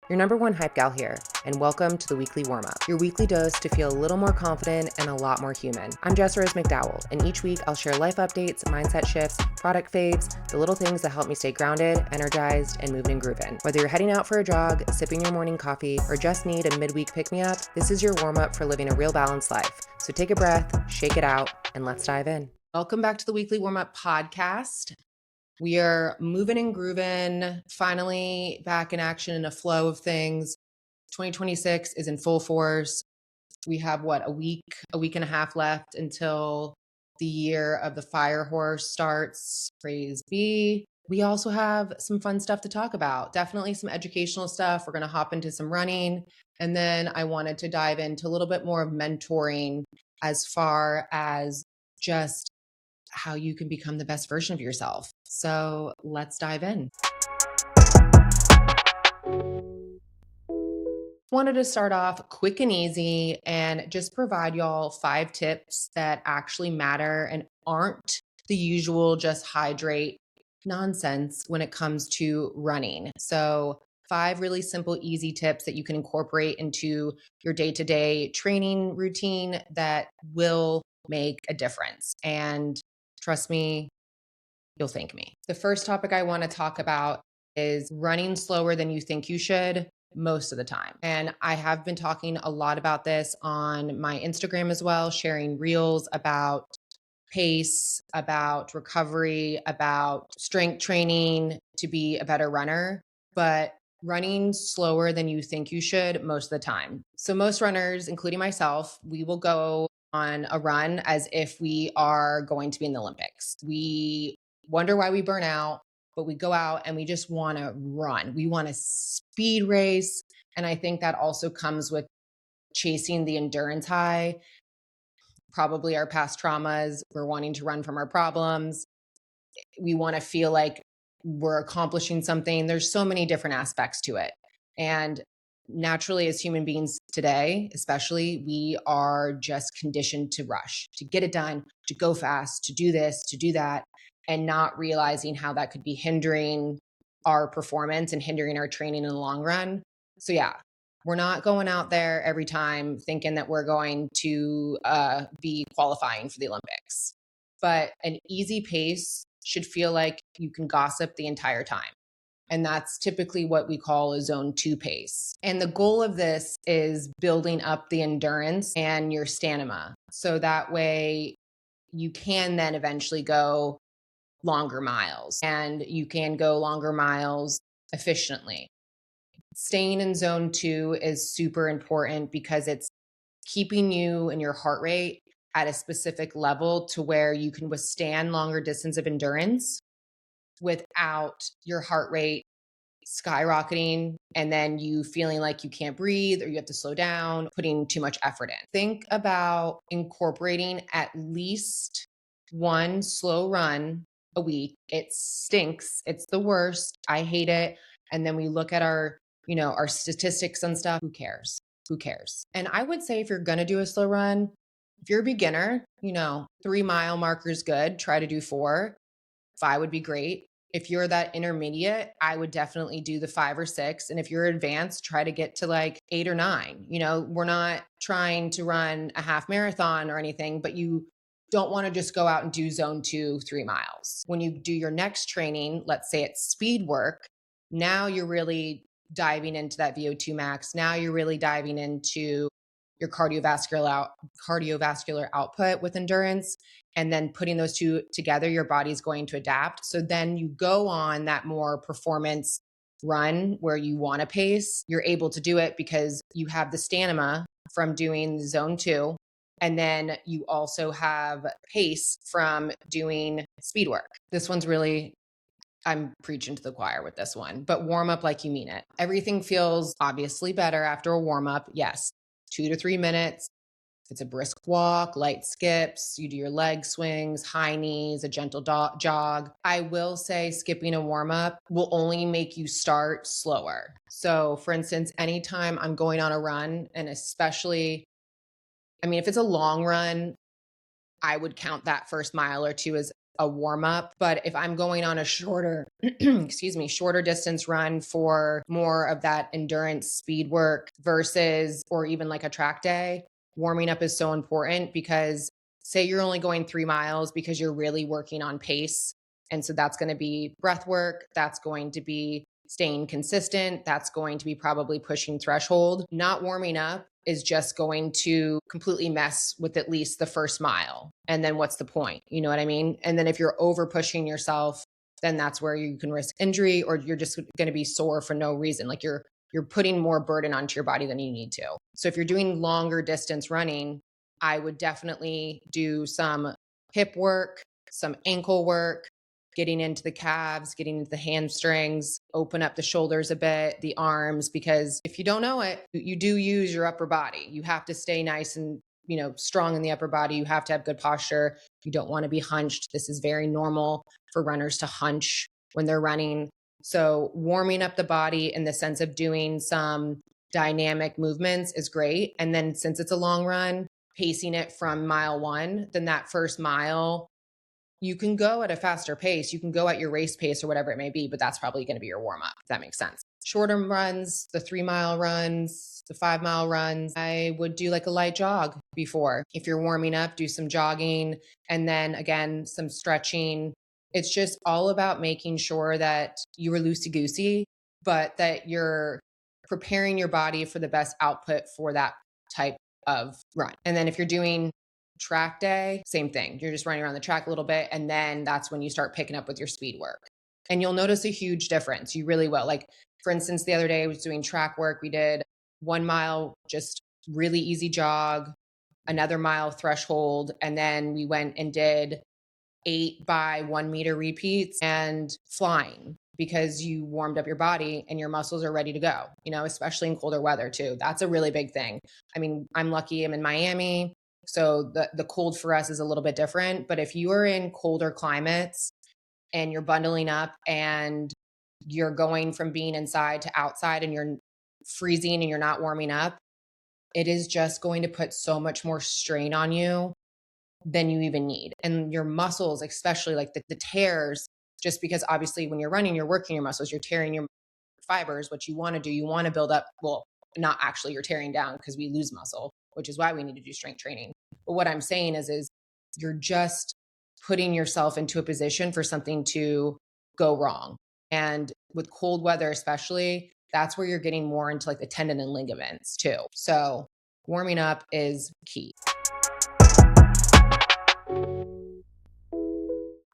Your number one hype gal here, and welcome to the weekly warm-up, your weekly dose to feel a little more confident and a lot more human. I'm Jess McDowell, and each week I'll share life updates, mindset shifts, product faves, the little things that help me stay grounded, energized, and moving and grooving. Whether you're heading out for a jog, sipping your morning coffee, or just need a midweek pick-me-up, this is your warm-up for living a real balanced life. So take a breath, shake it out, and let's dive in. Welcome back to the weekly warm-up podcast. We are moving and grooving, finally back in action in a flow of things. 2026 is in full force. We have a week and a half left until the year of the fire horse starts. Praise be. We also have some fun stuff to talk about. Definitely some educational stuff. We're going to hop into some running. And then I wanted to dive into a little bit more of mentoring as far as just how you can become the best version of yourself. So let's dive in. Wanted to start off quick and easy and just provide y'all 5 tips that actually matter and aren't the usual just hydrate nonsense when it comes to running. So 5 really simple, easy tips that you can incorporate into your day-to-day training routine that will make a difference. And trust me, you'll thank me. The first topic I want to talk about is running slower than you think you should most of the time. And I have been talking a lot about this on my Instagram as well, sharing reels about pace, about recovery, about strength training to be a better runner, but running slower than you think you should most of the time. So most runners, including myself, we will go on a run as if we are going to be in the Olympics. We wonder why we burn out, but we go out and we just want to run. We want to speed race. And I think that also comes with chasing the endurance high, probably our past traumas. We're wanting to run from our problems. We want to feel like we're accomplishing something. There's so many different aspects to it. And naturally, as human beings today, especially, we are just conditioned to rush, to get it done, to go fast, to do this, to do that, and not realizing how that could be hindering our performance and hindering our training in the long run. So yeah, we're not going out there every time thinking that we're going to be qualifying for the Olympics. But an easy pace should feel like you can gossip the entire time. And that's typically what we call a zone 2 pace. And the goal of this is building up the endurance and your stamina. So that way you can then eventually go longer miles, and you can go longer miles efficiently. Staying in zone 2 is super important because it's keeping you and your heart rate at a specific level to where you can withstand longer distance of endurance without your heart rate skyrocketing and then you feeling like you can't breathe or you have to slow down, putting too much effort in. Think about incorporating at least one slow run a week. It stinks. It's the worst. I hate it. And then we look at our statistics and stuff. Who cares? Who cares? And I would say if you're going to do a slow run, if you're a beginner, 3-mile marker is good. Try to do 4. 5 would be great. If you're that intermediate, I would definitely do the 5 or 6. And if you're advanced, try to get to like 8 or 9. We're not trying to run a half marathon or anything, but you don't want to just go out and do zone 2, 3 miles. When you do your next training, let's say it's speed work, now you're really diving into that VO2 max. Now you're really diving into your cardiovascular output with endurance. And then putting those two together, your body's going to adapt. So then you go on that more performance run where you want to pace. You're able to do it because you have the stamina from doing zone 2. And then you also have pace from doing speed work. This one's really, I'm preaching to the choir with this one, but warm up like you mean it. Everything feels obviously better after a warm up. Yes, 2 to 3 minutes. It's a brisk walk, light skips, you do your leg swings, high knees, a gentle jog. I will say skipping a warm up will only make you start slower. So for instance, anytime I'm going on a run, and especially, if it's a long run, I would count that first mile or 2 as a warm up. But if I'm going on a shorter, shorter distance run for more of that endurance speed work versus, or even like a track day, warming up is so important because say you're only going 3 miles because you're really working on pace. And so that's going to be breath work. That's going to be staying consistent. That's going to be probably pushing threshold. Not warming up is just going to completely mess with at least the first mile. And then what's the point? You know what I mean? And then if you're over pushing yourself, then that's where you can risk injury, or you're just going to be sore for no reason. Like you're putting more burden onto your body than you need to. So if you're doing longer distance running, I would definitely do some hip work, some ankle work, getting into the calves, getting into the hamstrings, open up the shoulders a bit, the arms, because if you don't know it, you do use your upper body. You have to stay nice and, strong in the upper body. You have to have good posture. You don't want to be hunched. This is very normal for runners to hunch when they're running. So warming up the body in the sense of doing some dynamic movements is great. And then since it's a long run, pacing it from mile 1, then that first mile, you can go at a faster pace. You can go at your race pace or whatever it may be, but that's probably going to be your warm up, if that makes sense. Shorter runs, the 3 mile runs, the 5 mile runs, I would do like a light jog before. If you're warming up, do some jogging and then again, some stretching. It's just all about making sure that you were loosey goosey, but that you're preparing your body for the best output for that type of run. And then if you're doing track day, same thing. You're just running around the track a little bit. And then that's when you start picking up with your speed work. And you'll notice a huge difference. You really will. Like, for instance, the other day I was doing track work. We did 1 mile, just really easy jog, another mile threshold. And then we went and did 8 by 1 meter repeats and flying because you warmed up your body and your muscles are ready to go, especially in colder weather too. That's a really big thing. I mean, I'm lucky I'm in Miami. So the cold for us is a little bit different. But if you are in colder climates and you're bundling up and you're going from being inside to outside and you're freezing and you're not warming up, it is just going to put so much more strain on you than you even need. And your muscles, especially like the tears, just because obviously when you're running, you're working your muscles, you're tearing your fibers. What you want to do, you want to build up, well, not actually you're tearing down because we lose muscle, which is why we need to do strength training. But what I'm saying is you're just putting yourself into a position for something to go wrong. And with cold weather, especially, that's where you're getting more into like the tendon and ligaments too. So warming up is key.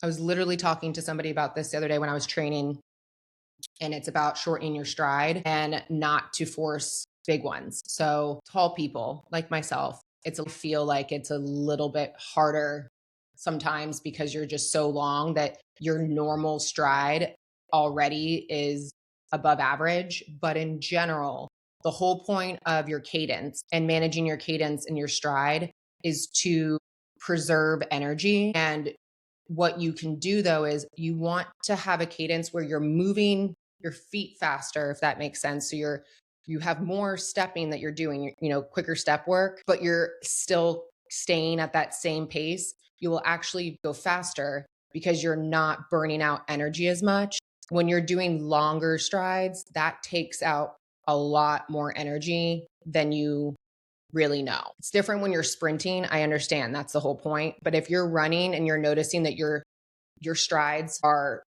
I was literally talking to somebody about this the other day when I was training, and it's about shortening your stride and not to force big ones. So tall people like myself, I feel like it's a little bit harder sometimes because you're just so long that your normal stride already is above average. But in general, the whole point of your cadence and managing your cadence and your stride is to preserve energy. And what you can do though is you want to have a cadence where you're moving your feet faster, if that makes sense. So you have more stepping that you're doing, quicker step work, but you're still staying at that same pace. You will actually go faster because you're not burning out energy as much. When you're doing longer strides, that takes out a lot more energy than you really know. It's different when you're sprinting. I understand that's the whole point. But if you're running and you're noticing that your strides are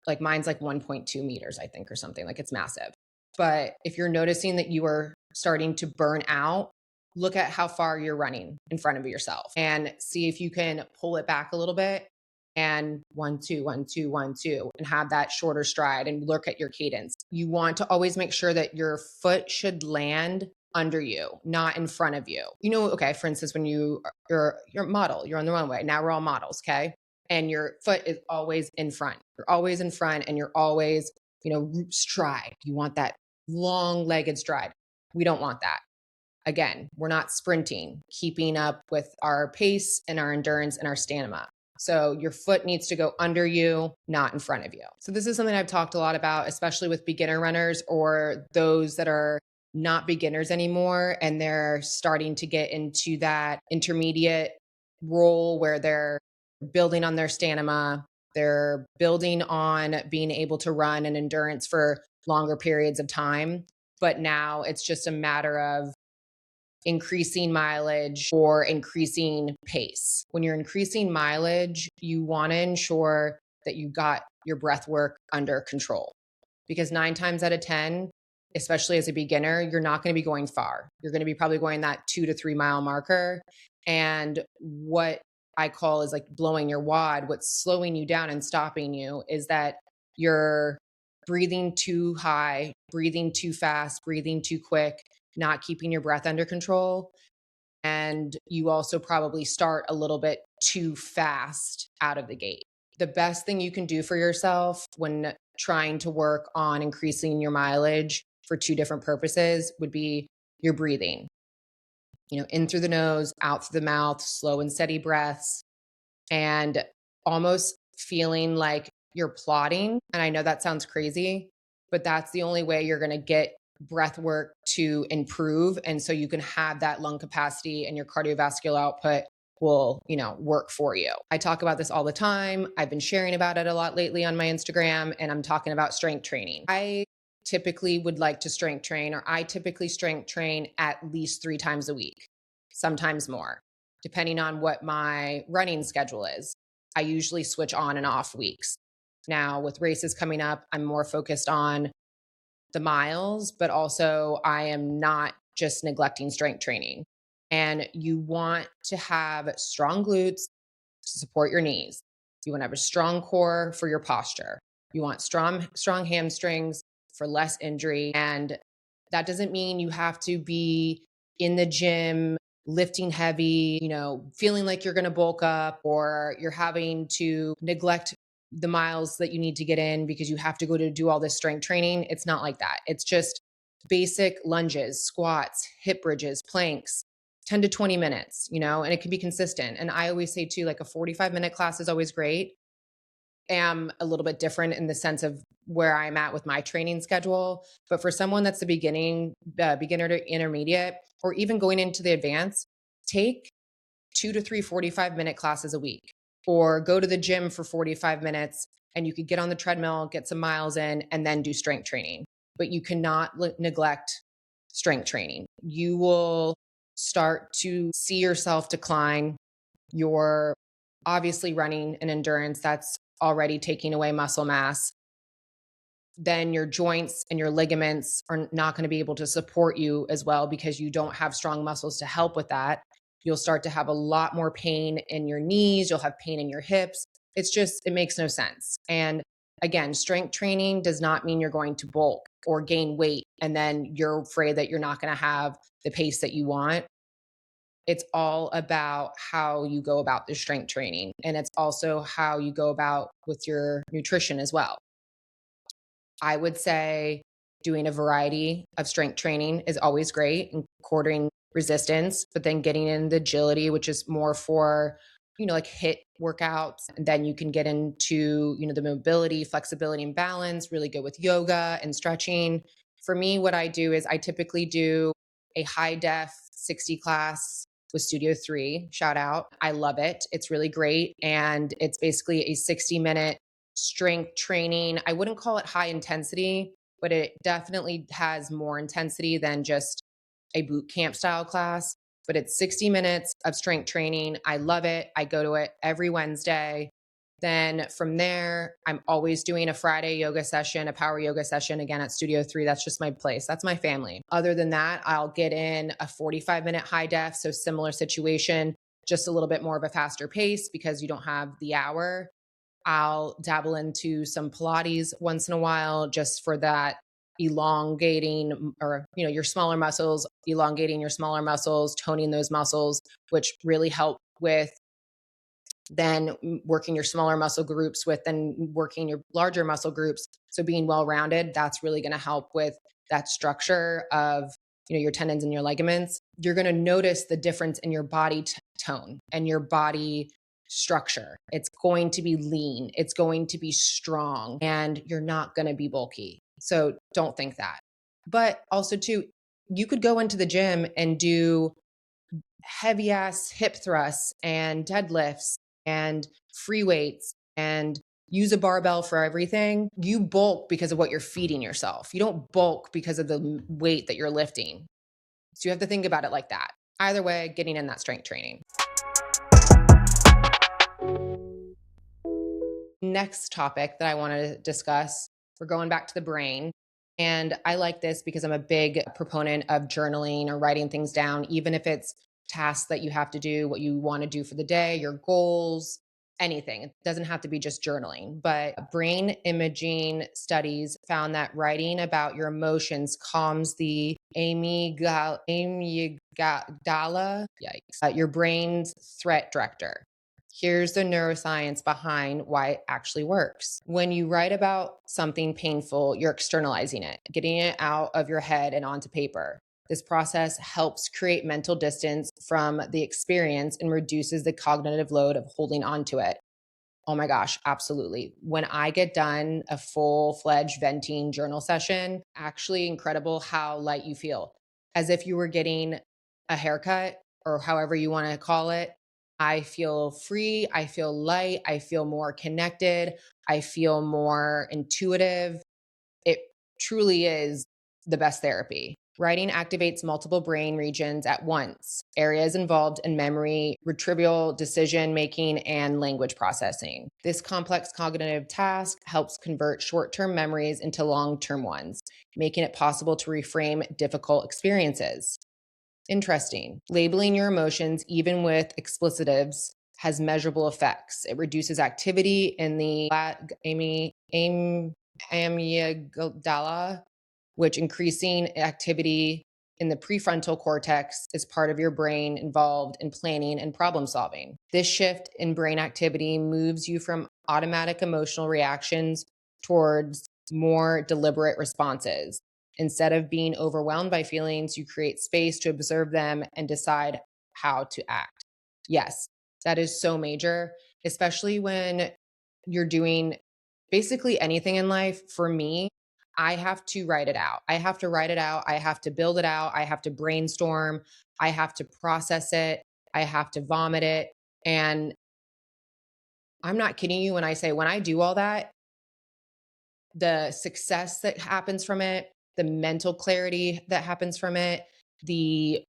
like mine's like 1.2 meters, I think, or something, like it's massive. But if you're noticing that you are starting to burn out, look at how far you're running in front of yourself and see if you can pull it back a little bit and 1, 2, 1, 2, 1, 2, and have that shorter stride and look at your cadence. You want to always make sure that your foot should land under you, not in front of you. Okay, for instance, when you're a model, you're on the runway. Now we're all models, okay? And your foot is always in front. You're always in front and you're always, stride. You want that long-legged stride. We don't want that. Again, we're not sprinting, keeping up with our pace and our endurance and our stamina. So your foot needs to go under you, not in front of you. So this is something I've talked a lot about, especially with beginner runners or those that are not beginners anymore and they're starting to get into that intermediate role where they're building on their stamina. They're building on being able to run an endurance for longer periods of time. But now it's just a matter of increasing mileage or increasing pace. When you're increasing mileage, you want to ensure that you got your breath work under control, because 9 times out of 10, especially as a beginner, you're not going to be going far. You're going to be probably going that 2 to 3 mile marker. And what I call is like blowing your wad. What's slowing you down and stopping you is that you're breathing too high, breathing too fast, breathing too quick, not keeping your breath under control. And you also probably start a little bit too fast out of the gate. The best thing you can do for yourself when trying to work on increasing your mileage for two different purposes would be your breathing. In through the nose, out through the mouth, slow and steady breaths, and almost feeling like you're plotting. And I know that sounds crazy, but that's the only way you're going to get breath work to improve. And so you can have that lung capacity and your cardiovascular output will, work for you. I talk about this all the time. I've been sharing about it a lot lately on my Instagram, and I'm talking about strength training. I typically would like to strength train, or I typically strength train at least 3 times a week, sometimes more, depending on what my running schedule is. I usually switch on and off weeks. Now, with races coming up, I'm more focused on the miles, but also I am not just neglecting strength training. And you want to have strong glutes to support your knees. You want to have a strong core for your posture. You want strong hamstrings for less injury. And that doesn't mean you have to be in the gym lifting heavy, feeling like you're going to bulk up, or you're having to neglect the miles that you need to get in because you have to go to do all this strength training. It's not like that. It's just basic lunges, squats, hip bridges, planks, 10 to 20 minutes, and it can be consistent. And I always say too, like a 45-minute class is always great. Am a little bit different in the sense of where I'm at with my training schedule. But for someone that's the beginner to intermediate, or even going into the advanced, take 2 to 3 45-minute classes a week, or go to the gym for 45 minutes and you could get on the treadmill, get some miles in, and then do strength training. But you cannot neglect strength training. You will start to see yourself decline. You're obviously running an endurance that's already taking away muscle mass. Then your joints and your ligaments are not going to be able to support you as well because you don't have strong muscles to help with that. You'll start to have a lot more pain in your knees. You'll have pain in your hips. It makes no sense. And again, strength training does not mean you're going to bulk or gain weight and then you're afraid that you're not going to have the pace that you want. It's all about how you go about the strength training. And it's also how you go about with your nutrition as well. I would say doing a variety of strength training is always great, and quartering resistance, but then getting in the agility, which is more for, like HIIT workouts. And then you can get into, the mobility, flexibility, and balance, really good with yoga and stretching. For me, what I do is I typically do a high def 60 class with Studio 3. Shout out. I love it. It's really great. And it's basically a 60-minute strength training. I wouldn't call it high intensity, but it definitely has more intensity than just a boot camp style class. But it's 60 minutes of strength training. I love it. I go to it every Wednesday. Then from there, I'm always doing a Friday yoga session, a power yoga session again at Studio 3. That's just my place. That's my family. Other than that, I'll get in a 45-minute high def. So similar situation, just a little bit more of a faster pace because you don't have the hour. I'll dabble into some Pilates once in a while just for that elongating, or, your smaller muscles, elongating your smaller muscles, toning those muscles, which really help with then working your smaller muscle groups with then working your larger muscle groups. So being well-rounded, that's really going to help with that structure of, your tendons and your ligaments. You're going to notice the difference in your body tone and your body structure. It's going to be lean. It's going to be strong, and you're not going to be bulky. So don't think that. But also too, you could go into the gym and do heavy ass hip thrusts and deadlifts and free weights and use a barbell for everything, you bulk because of what you're feeding yourself. You don't bulk because of the weight that you're lifting. So you have to think about it like that. Either way, getting in that strength training. Next topic that I want to discuss, we're going back to the brain. And I like this because I'm a big proponent of journaling or writing things down, even if it's tasks that you have to do, what you want to do for the day, your goals, anything. It doesn't have to be just journaling. But brain imaging studies found that writing about your emotions calms the amygdala, yikes, your brain's threat director. Here's the neuroscience behind why it actually works. When you write about something painful, you're externalizing it, getting it out of your head and onto paper. This process helps create mental distance from the experience and reduces the cognitive load of holding on to it. Oh my gosh, absolutely. When I get done a full-fledged venting journal session, actually incredible how light you feel. As if you were getting a haircut or however you want to call it. I feel free, I feel light, I feel more connected, I feel more intuitive. It truly is the best therapy. Writing activates multiple brain regions at once, areas involved in memory, retrieval, decision making, and language processing. This complex cognitive task helps convert short term memories into long term ones, making it possible to reframe difficult experiences. Interesting. Labeling your emotions, even with explicitives, has measurable effects. It reduces activity in the amygdala, which increasing activity in the prefrontal cortex is part of your brain involved in planning and problem solving. This shift in brain activity moves you from automatic emotional reactions towards more deliberate responses. Instead of being overwhelmed by feelings, you create space to observe them and decide how to act. Yes, that is so major, especially when you're doing basically anything in life. For me, I have to write it out. I have to write it out. I have to build it out. I have to brainstorm. I have to process it. I have to vomit it. And I'm not kidding you when I say, when I do all that, the success that happens from it, the mental clarity that happens from it, the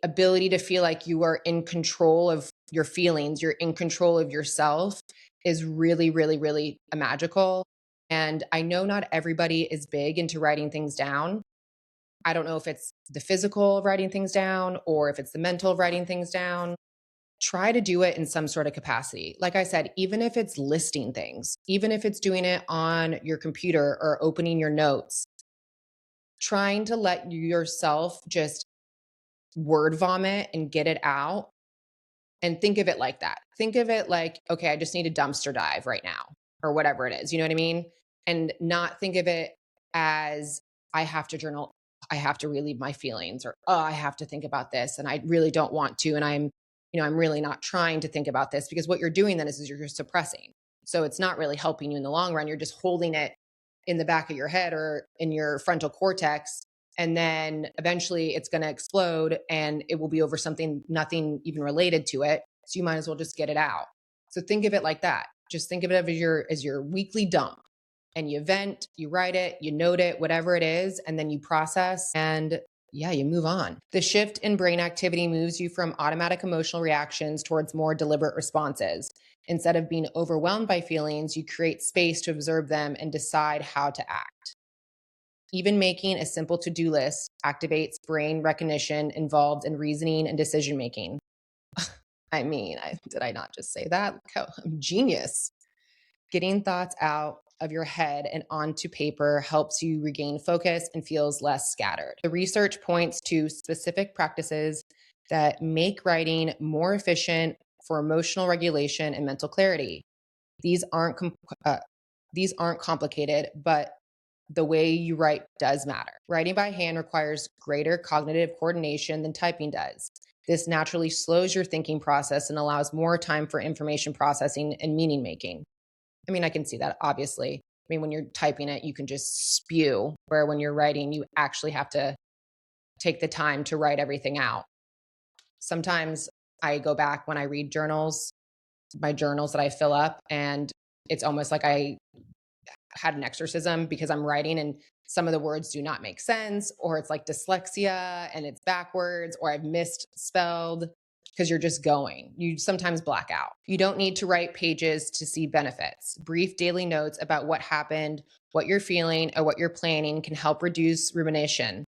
ability to feel like you are in control of your feelings, you're in control of yourself is really, really, really magical. And I know not everybody is big into writing things down. I don't know if it's the physical of writing things down or if it's the mental of writing things down. Try to do it in some sort of capacity. Like I said, even if it's listing things, even if it's doing it on your computer or opening your notes, trying to let yourself just word vomit and get it out and think of it like that. Think of it like, okay, I just need a dumpster dive right now or whatever it is. You know what I mean? And not think of it as I have to journal, I have to relieve my feelings or oh, I have to think about this and I really don't want to and I'm really not trying to think about this because what you're doing then is you're suppressing. So it's not really helping you in the long run. You're just holding it in the back of your head or in your frontal cortex and then eventually it's going to explode and it will be over something nothing even related to it, so you might as well just get it out. So think of it like that. Just think of it as your weekly dump, and you vent, you write it, you note it, whatever it is, and then you process and yeah, you move on. The shift in brain activity moves you from automatic emotional reactions towards more deliberate responses. Instead of being overwhelmed by feelings, you create space to observe them and decide how to act. Even making a simple to-do list activates brain recognition involved in reasoning and decision making. Did I not just say that? Look how I'm genius. Getting thoughts out of your head and onto paper helps you regain focus and feels less scattered. The research points to specific practices that make writing more efficient for emotional regulation and mental clarity. These aren't these aren't complicated, but the way you write does matter. Writing by hand requires greater cognitive coordination than typing does. This naturally slows your thinking process and allows more time for information processing and meaning making. I can see that obviously. When you're typing it, you can just spew, where when you're writing, you actually have to take the time to write everything out. Sometimes I go back when I read journals my journals that I fill up, and it's almost like I had an exorcism because I'm writing and some of the words do not make sense, or it's like dyslexia and it's backwards, or I've misspelled because you're just going. You sometimes black out. You don't need to write pages to see benefits. Brief daily notes about what happened, what you're feeling, or what you're planning can help reduce rumination,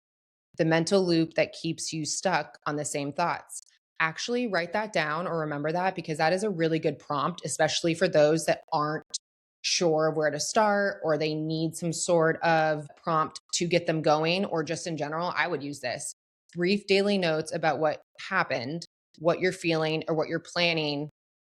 the mental loop that keeps you stuck on the same thoughts. Actually, write that down or remember that, because that is a really good prompt, especially for those that aren't sure of where to start or they need some sort of prompt to get them going, or just in general. I would use this. Brief daily notes about what happened, what you're feeling, or what you're planning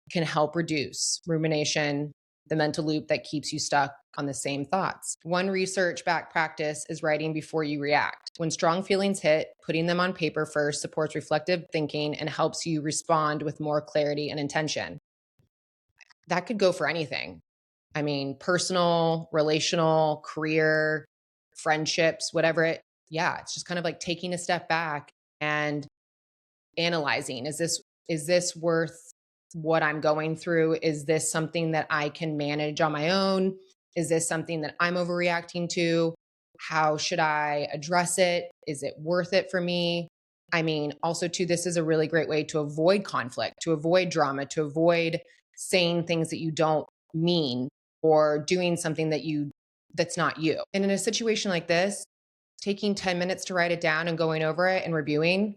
can help reduce rumination, the mental loop that keeps you stuck on the same thoughts. One research backed practice is writing before you react. When strong feelings hit, putting them on paper first supports reflective thinking and helps you respond with more clarity and intention. That could go for anything. I mean, personal, relational, career, friendships, whatever it, yeah, it's just kind of like taking a step back and analyzing, is this worth what I'm going through? Is this something that I can manage on my own? Is this something that I'm overreacting to? How should I address it? Is it worth it for me? I mean, also too, this is a really great way to avoid conflict, to avoid drama, to avoid saying things that you don't mean, or doing something that's not you. And in a situation like this, taking 10 minutes to write it down and going over it and reviewing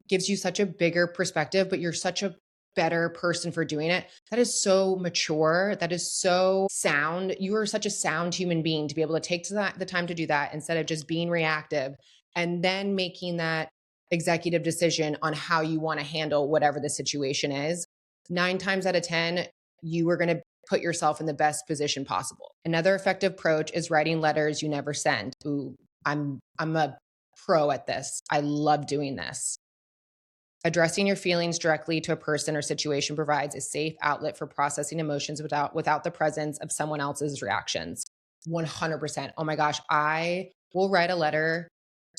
gives you such a bigger perspective, but you're such a better person for doing it. That is so mature. That is so sound. You are such a sound human being to be able to take the time to do that instead of just being reactive and then making that executive decision on how you want to handle whatever the situation is. 9 times out of 10, you are going to put yourself in the best position possible. Another effective approach is writing letters you never send. Ooh, I'm a pro at this. I love doing this. Addressing your feelings directly to a person or situation provides a safe outlet for processing emotions without the presence of someone else's reactions. 100%. Oh my gosh, I will write a letter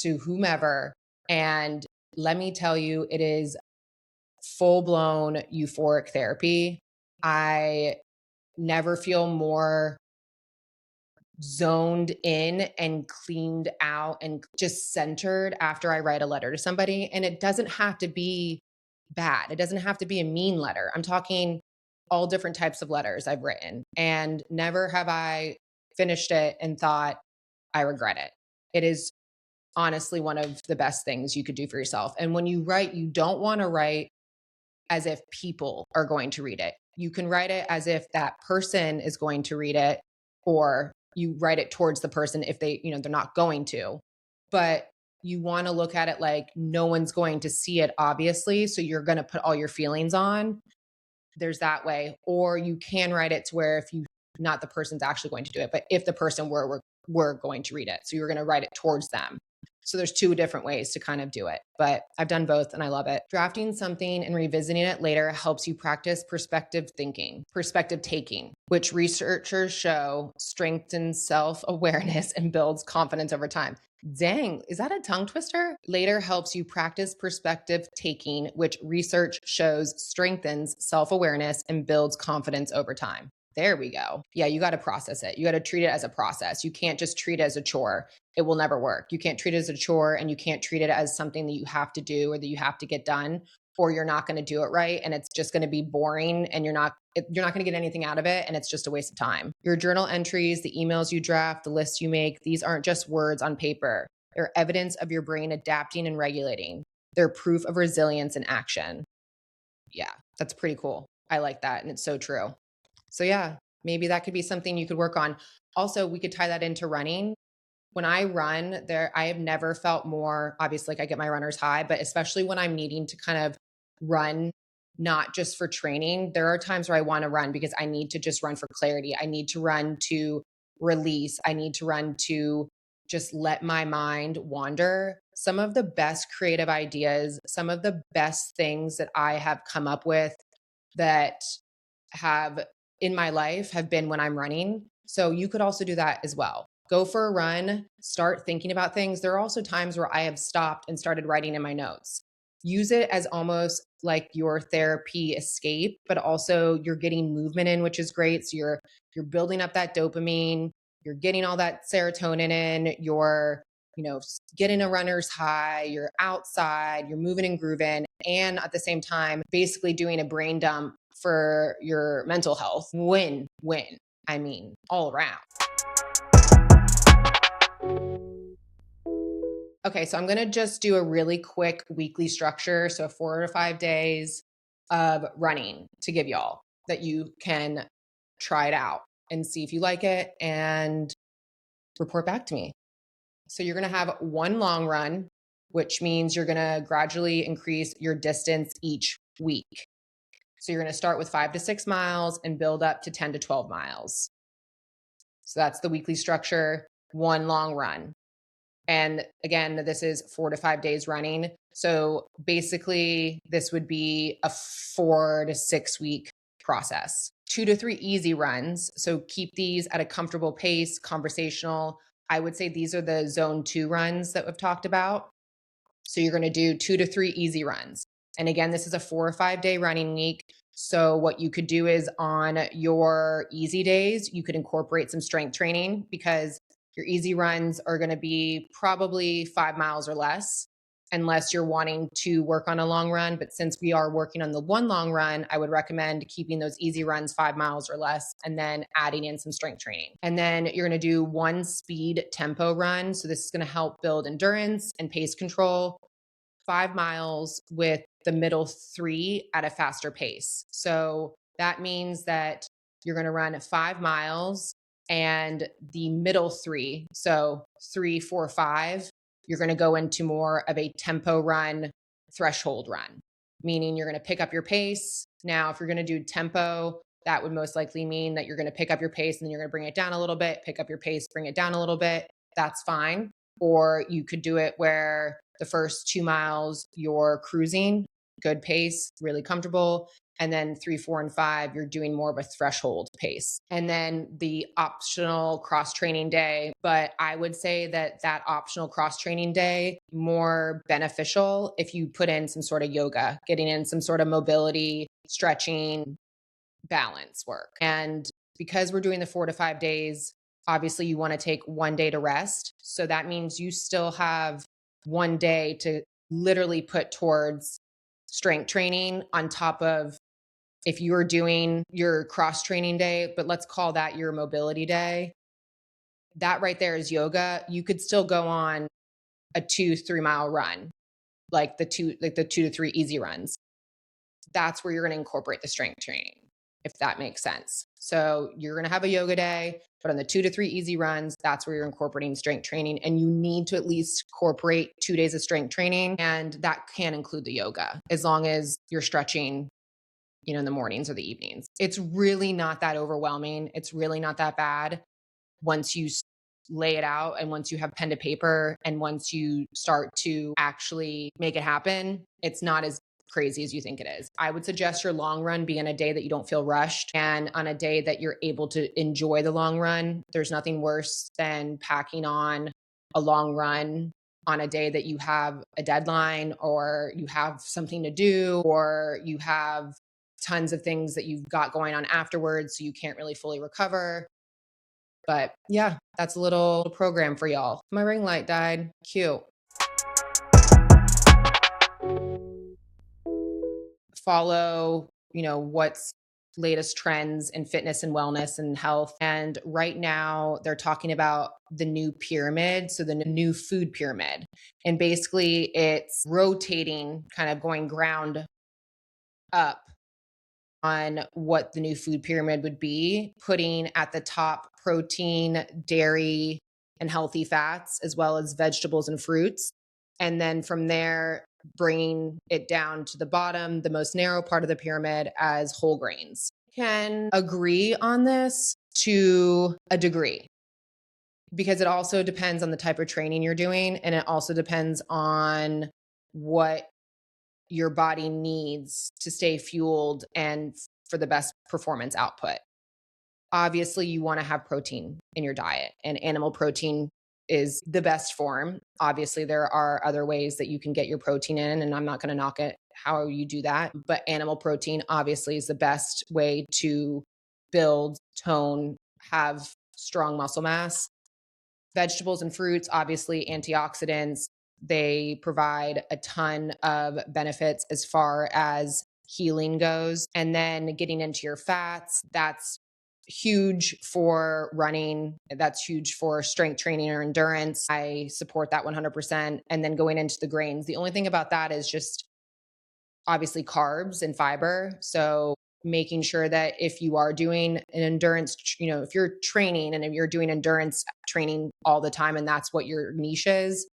to whomever, and let me tell you, it is full blown euphoric therapy. I never feel more zoned in and cleaned out and just centered after I write a letter to somebody. And it doesn't have to be bad. It doesn't have to be a mean letter. I'm talking all different types of letters I've written, and never have I finished it and thought, I regret it. It is honestly one of the best things you could do for yourself. And when you write, you don't want to write as if people are going to read it. You can write it as if that person is going to read it, or you write it towards the person if they're not going to. But you want to look at it like no one's going to see it, obviously. So you're going to put all your feelings on. There's that way. Or you can write it to where if you, not the person's actually going to do it, but if the person were going to read it. So you're going to write it towards them. So there's 2 different ways to kind of do it, but I've done both and I love it. Drafting something and revisiting it later helps you practice perspective taking, which researchers show strengthens self-awareness and builds confidence over time. Dang, is that a tongue twister? Later helps you practice perspective taking, which research shows strengthens self-awareness and builds confidence over time. There we go. Yeah, you got to process it. You got to treat it as a process. You can't just treat it as a chore. It will never work. You can't treat it as a chore, and you can't treat it as something that you have to do or that you have to get done, or you're not going to do it right and it's just going to be boring and you're not going to get anything out of it and it's just a waste of time. Your journal entries, the emails you draft, the lists you make, these aren't just words on paper. They're evidence of your brain adapting and regulating. They're proof of resilience in action. Yeah, that's pretty cool. I like that, and it's so true. So yeah, maybe that could be something you could work on. Also, we could tie that into running. When I run there, I have never felt more, obviously, like I get my runner's high, but especially when I'm needing to kind of run, not just for training, there are times where I want to run because I need to just run for clarity. I need to run to release. I need to run to just let my mind wander. Some of the best creative ideas, some of the best things that I have come up with that have in my life have been when I'm running. So you could also do that as well. Go for a run, start thinking about things. There are also times where I have stopped and started writing in my notes. use it as almost like your therapy escape, but also you're getting movement in, which is great. So you're building up that dopamine, you're getting all that serotonin in, you're, getting a runner's high, you're outside, you're moving and grooving, and at the same time, basically doing a brain dump for your mental health. Win, win. I mean, all around. Okay, so I'm going to just do a really quick weekly structure. So 4 to 5 days of running to give y'all that you can try it out and see if you like it and report back to me. So you're going to have one long run, which means you're going to gradually increase your distance each week. So you're going to start with 5 to 6 miles and build up to 10 to 12 miles. So that's the weekly structure, one long run. And again, this is 4 to 5 days running. So basically, this would be a 4 to 6 week process. 2 to 3 easy runs. So keep these at a comfortable pace, conversational. I would say these are the zone 2 runs that we've talked about. So you're going to do 2 to 3 easy runs. And again, this is a 4 or 5 day running week. So what you could do is on your easy days, you could incorporate some strength training because your easy runs are going to be probably 5 miles or less, unless you're wanting to work on a long run. But since we are working on the one long run, I would recommend keeping those easy runs 5 miles or less and then adding in some strength training. And then you're going to do one speed tempo run. So this is going to help build endurance and pace control. 5 miles with the middle 3 at a faster pace. So that means that you're going to run 5 miles and the middle 3, so 3, 4, 5, you're going to go into more of a tempo run, threshold run, meaning you're going to pick up your pace. Now, if you're going to do tempo, that would most likely mean that you're going to pick up your pace and then you're going to bring it down a little bit, pick up your pace, bring it down a little bit. That's fine. Or you could do it where the first 2 miles you're cruising, good pace, really comfortable. And then 3, 4, and 5, you're doing more of a threshold pace. And then the optional cross training day. But I would say that optional cross training day, more beneficial if you put in some sort of yoga, getting in some sort of mobility, stretching, balance work. And because we're doing the 4 to 5 days, obviously you want to take one day to rest. So that means you still have one day to literally put towards strength training on top of if you're doing your cross training day, but let's call that your mobility day. That right there is yoga. You could still go on a 2 3 mile run, like the 2 to 3 easy runs. That's where you're going to incorporate the strength training, if that makes sense. So you're going to have a yoga day, but on the 2 to 3 easy runs, that's where you're incorporating strength training. And you need to at least incorporate 2 days of strength training. And that can include the yoga as long as you're stretching, in the mornings or the evenings. It's really not that overwhelming. It's really not that bad once you lay it out and once you have pen to paper and once you start to actually make it happen. It's not as crazy as you think it is. I would suggest your long run be on a day that you don't feel rushed and on a day that you're able to enjoy the long run. There's nothing worse than packing on a long run on a day that you have a deadline or you have something to do or you have tons of things that you've got going on afterwards, so you can't really fully recover. But yeah, that's a little program for y'all. My ring light died. Cute. Follow, what's latest trends in fitness and wellness and health. And right now they're talking about the new pyramid. So the new food pyramid. And basically it's rotating, kind of going ground up on what the new food pyramid would be, putting at the top protein, dairy, and healthy fats, as well as vegetables and fruits. And then from there, bringing it down to the bottom, the most narrow part of the pyramid, as whole grains. Can agree on this to a degree because it also depends on the type of training you're doing. And it also depends on what your body needs to stay fueled and for the best performance output. Obviously, you want to have protein in your diet, and animal protein is the best form. Obviously, there are other ways that you can get your protein in, and I'm not going to knock it how you do that. But animal protein obviously is the best way to build, tone, have strong muscle mass. Vegetables and fruits, obviously, antioxidants, they provide a ton of benefits as far as healing goes. And then getting into your fats, that's huge for running. That's huge for strength training or endurance. I support that 100%. And then going into the grains, the only thing about that is just obviously carbs and fiber. So making sure that if you are doing an endurance, if you're training and if you're doing endurance training all the time and that's what your niche is,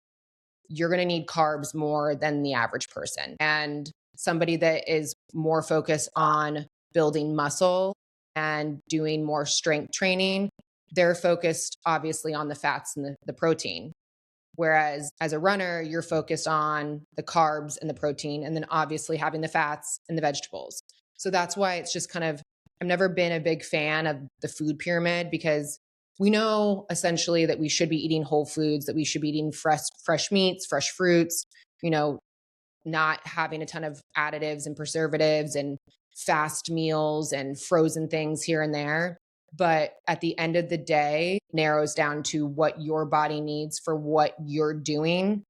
you're going to need carbs more than the average person. And somebody that is more focused on building muscle and doing more strength training, they're focused obviously on the fats and the protein. Whereas as a runner, you're focused on the carbs and the protein, and then obviously having the fats and the vegetables. So that's why it's just kind of, I've never been a big fan of the food pyramid because we know essentially that we should be eating whole foods, that we should be eating fresh meats, fresh fruits, not having a ton of additives and preservatives and fast meals and frozen things here and there. But at the end of the day, narrows down to what your body needs for what you're doing,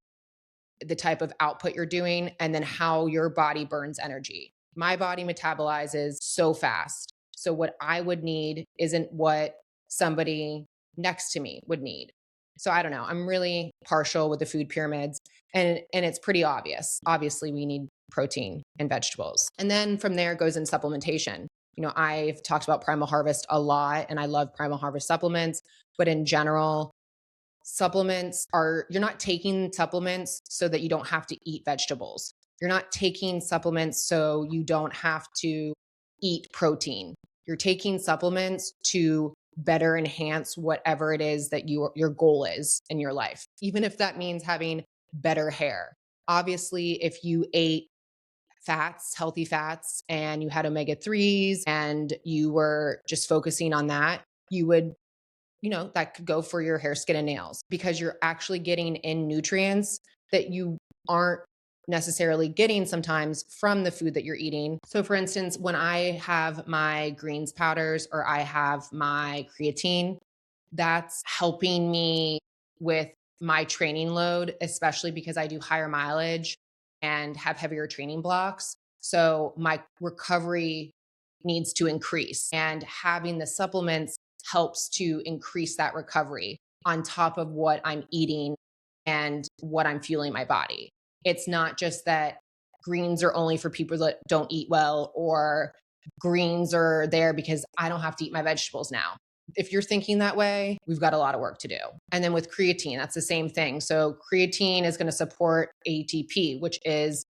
the type of output you're doing, and then how your body burns energy. My body metabolizes so fast. So what I would need isn't what somebody next to me would need. So I don't know. I'm really partial with the food pyramids and it's pretty obvious. Obviously, we need protein and vegetables. And then from there goes in supplementation. I've talked about Primal Harvest a lot and I love Primal Harvest supplements, but in general, you're not taking supplements so that you don't have to eat vegetables. You're not taking supplements so you don't have to eat protein. You're taking supplements to better enhance whatever it is that your goal is in your life, even if that means having better hair. Obviously, if you ate fats, healthy fats, and you had omega-3s and you were just focusing on that, you would, that could go for your hair, skin, and nails because you're actually getting in nutrients that you aren't necessarily getting sometimes from the food that you're eating. So for instance, when I have my greens powders or I have my creatine, that's helping me with my training load, especially because I do higher mileage and have heavier training blocks. So my recovery needs to increase, and having the supplements helps to increase that recovery on top of what I'm eating and what I'm fueling my body. It's not just that greens are only for people that don't eat well, or greens are there because I don't have to eat my vegetables now. If you're thinking that way, we've got a lot of work to do. And then with creatine, that's the same thing. So creatine is going to support ATP, which is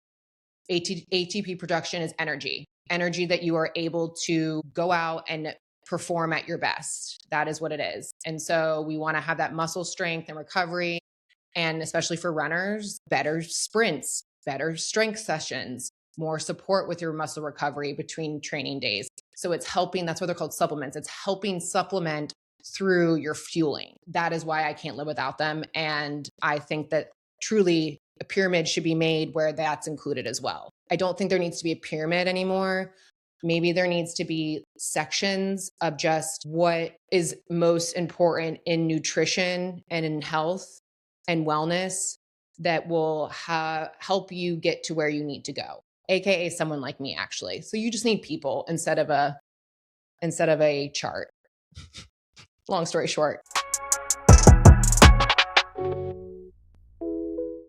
ATP production is energy that you are able to go out and perform at your best. That is what it is. And so we want to have that muscle strength and recovery. And especially for runners, better sprints, better strength sessions, more support with your muscle recovery between training days. So it's helping, that's what they're called supplements. It's helping supplement through your fueling. That is why I can't live without them. And I think that truly a pyramid should be made where that's included as well. I don't think there needs to be a pyramid anymore. Maybe there needs to be sections of just what is most important in nutrition and in health and wellness that will help you get to where you need to go, aka someone like me, actually. So you just need people instead of a chart. Long story short.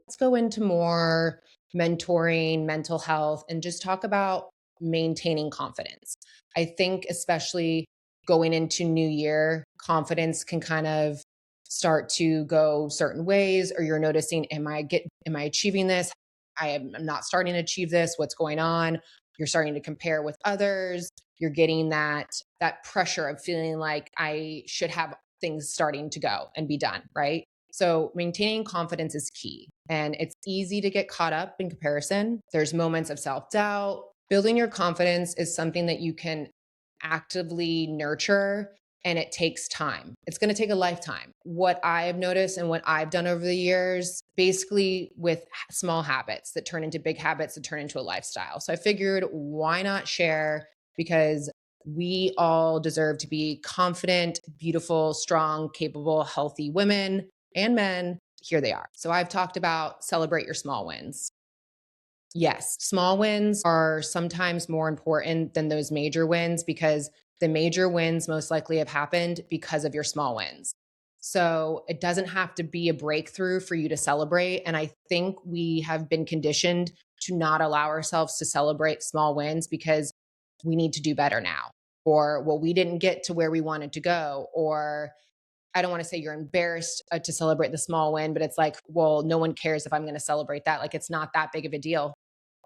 Let's go into more mentoring, mental health, and just talk about maintaining confidence. I think especially going into new year, confidence can kind of start to go certain ways, or you're noticing, am I achieving this? I'm not starting to achieve this. What's going on? You're starting to compare with others. You're getting that pressure of feeling like I should have things starting to go and be done, right? So maintaining confidence is key, and it's easy to get caught up in comparison. There's moments of self-doubt. Building your confidence is something that you can actively nurture and it takes time. It's going to take a lifetime. What I've noticed and what I've done over the years, basically with small habits that turn into big habits that turn into a lifestyle. So I figured, why not share? Because we all deserve to be confident, beautiful, strong, capable, healthy women and men. Here they are. So I've talked about celebrate your small wins. Yes, small wins are sometimes more important than those major wins because the major wins most likely have happened because of your small wins. So it doesn't have to be a breakthrough for you to celebrate. And I think we have been conditioned to not allow ourselves to celebrate small wins because we need to do better now. Or, well, we didn't get to where we wanted to go. Or, I don't want to say you're embarrassed to celebrate the small win, but it's like, well, no one cares if I'm going to celebrate that. Like, it's not that big of a deal.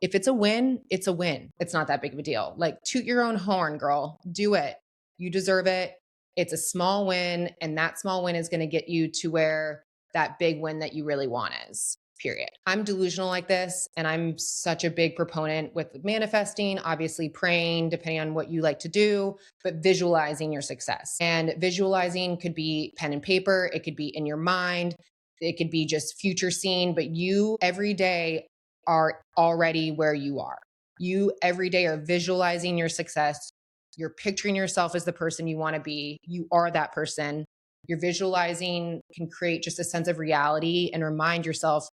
If it's a win, it's a win. It's not that big of a deal. Like, toot your own horn, girl. Do it. You deserve it. It's a small win. And that small win is going to get you to where that big win that you really want is. Period. I'm delusional like this, and I'm such a big proponent with manifesting, obviously praying, depending on what you like to do, but visualizing your success. And visualizing could be pen and paper, it could be in your mind, it could be just future scene, but you every day are already where you are. You every day are visualizing your success. You're picturing yourself as the person you want to be. You are that person. Your visualizing can create just a sense of reality and remind yourself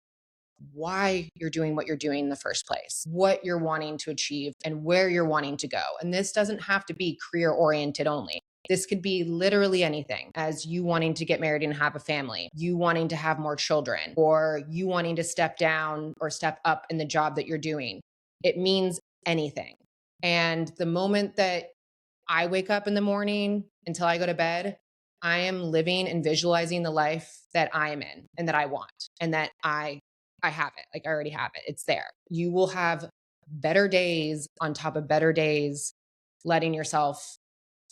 why you're doing what you're doing in the first place, what you're wanting to achieve, and where you're wanting to go. And this doesn't have to be career oriented only. This could be literally anything, as you wanting to get married and have a family, you wanting to have more children, or you wanting to step down or step up in the job that you're doing. It means anything. And the moment that I wake up in the morning until I go to bed, I am living and visualizing the life that I am in and that I want and that I have it. Like, I already have it. It's there. You will have better days on top of better days, letting yourself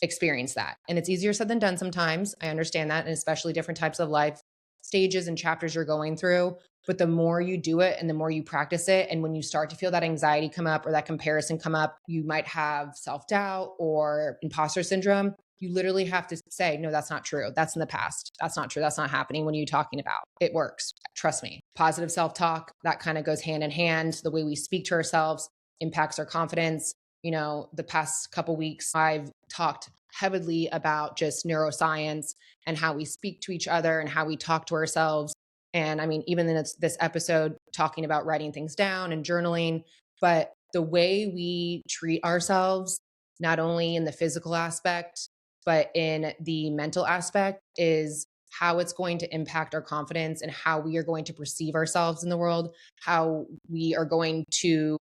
experience that. And it's easier said than done sometimes. I understand that. And especially different types of life stages and chapters you're going through. But the more you do it and the more you practice it, and when you start to feel that anxiety come up or that comparison come up, you might have self doubt or imposter syndrome. You literally have to say, no, that's not true. That's in the past. That's not true. That's not happening. What are you talking about? It works. Trust me. Positive self talk, that kind of goes hand in hand. The way we speak to ourselves impacts our confidence. You know, the past couple weeks, I've talked heavily about just neuroscience and how we speak to each other and how we talk to ourselves. And I mean, even in this episode, talking about writing things down and journaling, but the way we treat ourselves, not only in the physical aspect, but in the mental aspect, is how it's going to impact our confidence and how we are going to perceive ourselves in the world, how we are going to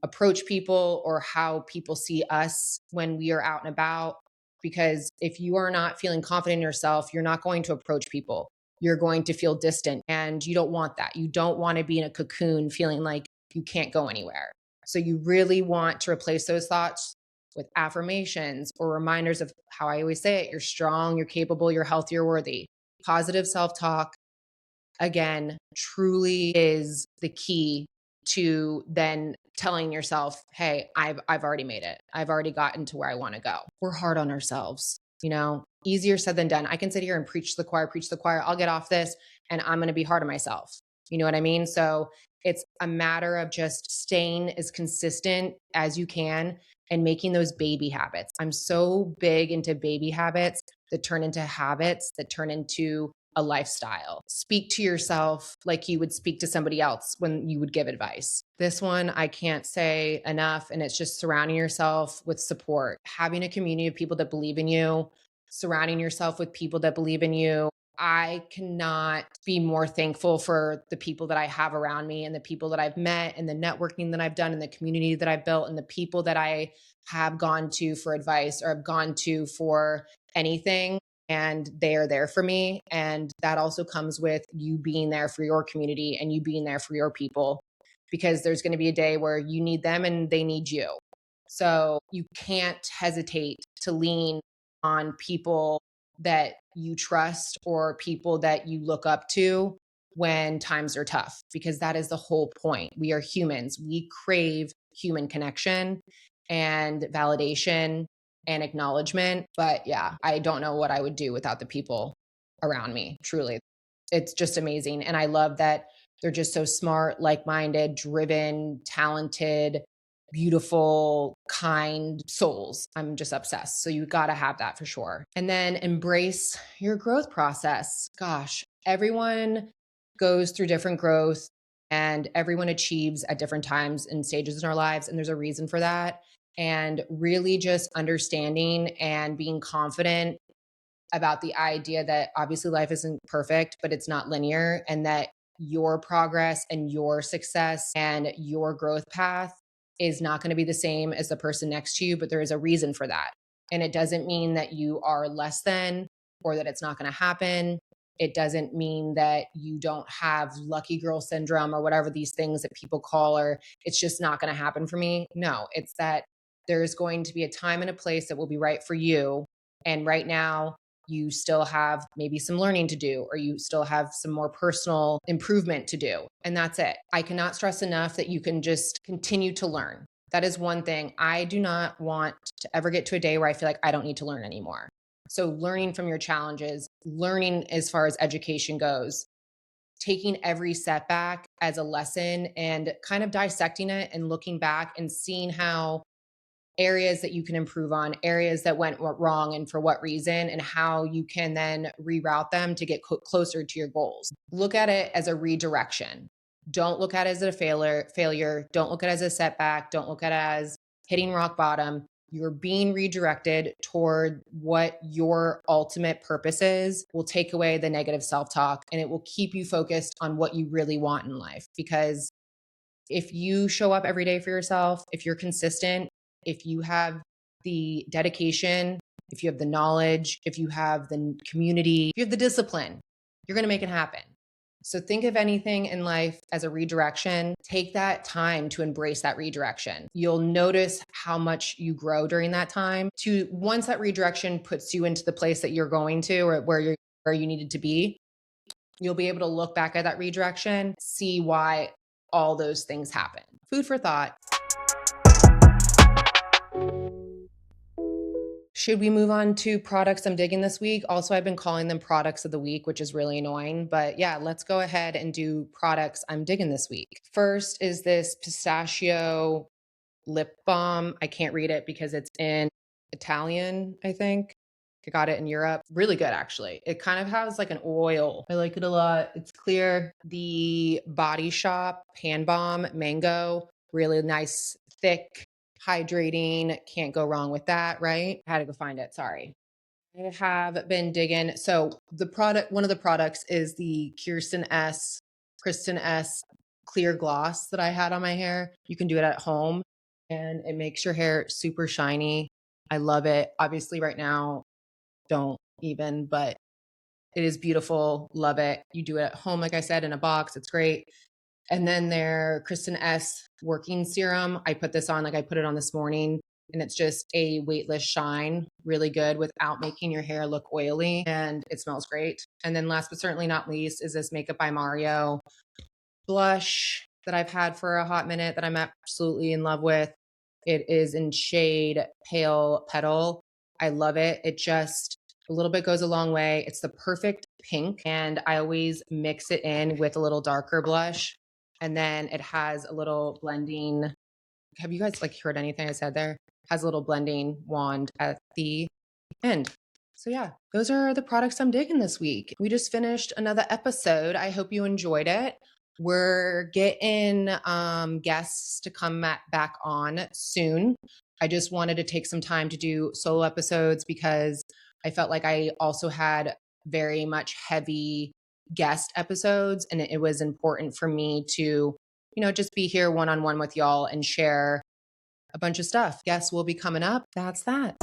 approach people or how people see us when we are out and about. Because if you are not feeling confident in yourself, you're not going to approach people. You're going to feel distant, and you don't want that. You don't want to be in a cocoon feeling like you can't go anywhere. So you really want to replace those thoughts with affirmations or reminders of how I always say it: you're strong, you're capable, you're healthy, you're worthy. Positive self talk, again, truly is the key to then telling yourself, hey, I've already made it. I've already gotten to where I want to go. We're hard on ourselves, you know, easier said than done. I can sit here and preach to the choir, preach to the choir. I'll get off this and I'm going to be hard on myself. You know what I mean? So it's a matter of just staying as consistent as you can and making those baby habits. I'm so big into baby habits that turn into habits that turn into a lifestyle. Speak to yourself like you would speak to somebody else when you would give advice. This one I can't say enough, and it's just surrounding yourself with support, having a community of people that believe in you, surrounding yourself with people that believe in you. I cannot be more thankful for the people that I have around me and the people that I've met and the networking that I've done and the community that I've built and the people that I have gone to for advice or have gone to for anything, and they are there for me. And that also comes with you being there for your community and you being there for your people, because there's going to be a day where you need them and they need you. So you can't hesitate to lean on people that you trust or people that you look up to when times are tough, because that is the whole point. We are humans. We crave human connection and validation and acknowledgement. But yeah, I don't know what I would do without the people around me. Truly. It's just amazing. And I love that they're just so smart, like-minded, driven, talented, beautiful, kind souls. I'm just obsessed. So you got to have that for sure. And then embrace your growth process. Gosh, everyone goes through different growth and everyone achieves at different times and stages in our lives. And there's a reason for that. And really just understanding and being confident about the idea that obviously life isn't perfect, but it's not linear, and that your progress and your success and your growth path is not going to be the same as the person next to you, but there is a reason for that. And it doesn't mean that you are less than or that it's not going to happen. It doesn't mean that you don't have lucky girl syndrome or whatever these things that people call, or it's just not going to happen for me. No, it's that there's going to be a time and a place that will be right for you. And right now, you still have maybe some learning to do, or you still have some more personal improvement to do. And that's it. I cannot stress enough that you can just continue to learn. That is one thing. I do not want to ever get to a day where I feel like I don't need to learn anymore. So learning from your challenges, learning as far as education goes, taking every setback as a lesson and kind of dissecting it and looking back and seeing how areas that you can improve on, areas that went wrong and for what reason, and how you can then reroute them to get closer to your goals. Look at it as a redirection. Don't look at it as a failure. Don't look at it as a setback. Don't look at it as hitting rock bottom. You're being redirected toward what your ultimate purpose is. Will take away the negative self-talk, and it will keep you focused on what you really want in life. Because if you show up every day for yourself, if you're consistent, if you have the dedication, if you have the knowledge, if you have the community, if you have the discipline, you're going to make it happen. So think of anything in life as a redirection. Take that time to embrace that redirection. You'll notice how much you grow during that time. To once that redirection puts you into the place that you're going to, or where you needed to be, you'll be able to look back at that redirection, see why all those things happen. Food for thought. Should we move on to products I'm digging this week? Also, I've been calling them products of the week, which is really annoying. But yeah, let's go ahead and do products I'm digging this week. First is this pistachio lip balm. I can't read it because it's in Italian, I think. I got it in Europe. Really good, actually. It kind of has like an oil. I like it a lot. It's clear. The Body Shop Hand Balm Mango, really nice, thick, hydrating. Can't go wrong with that, right? I had to go find it. Sorry. I have been digging. So one of the products is the Kristen S clear gloss that I had on my hair. You can do it at home and it makes your hair super shiny. I love it. Obviously right now, don't even, but it is beautiful. Love it. You do it at home, like I said, in a box. It's great. And then their Kristen S working serum. I put this on, like I put it on this morning, and it's just a weightless shine, really good without making your hair look oily, and it smells great. And then last but certainly not least is this Makeup by Mario blush that I've had for a hot minute that I'm absolutely in love with. It is in shade Pale Petal. I love it. It just a little bit goes a long way. It's the perfect pink, and I always mix it in with a little darker blush. And then it has a little blending. Have you guys like heard anything I said there? Has a little blending wand at the end. So yeah, those are the products I'm digging this week. We just finished another episode. I hope you enjoyed it. We're getting guests to come back on soon. I just wanted to take some time to do solo episodes because I felt like I also had very much heavy guest episodes, and it was important for me to, just be here one-on-one with y'all and share a bunch of stuff. Guests will be coming up. That's that.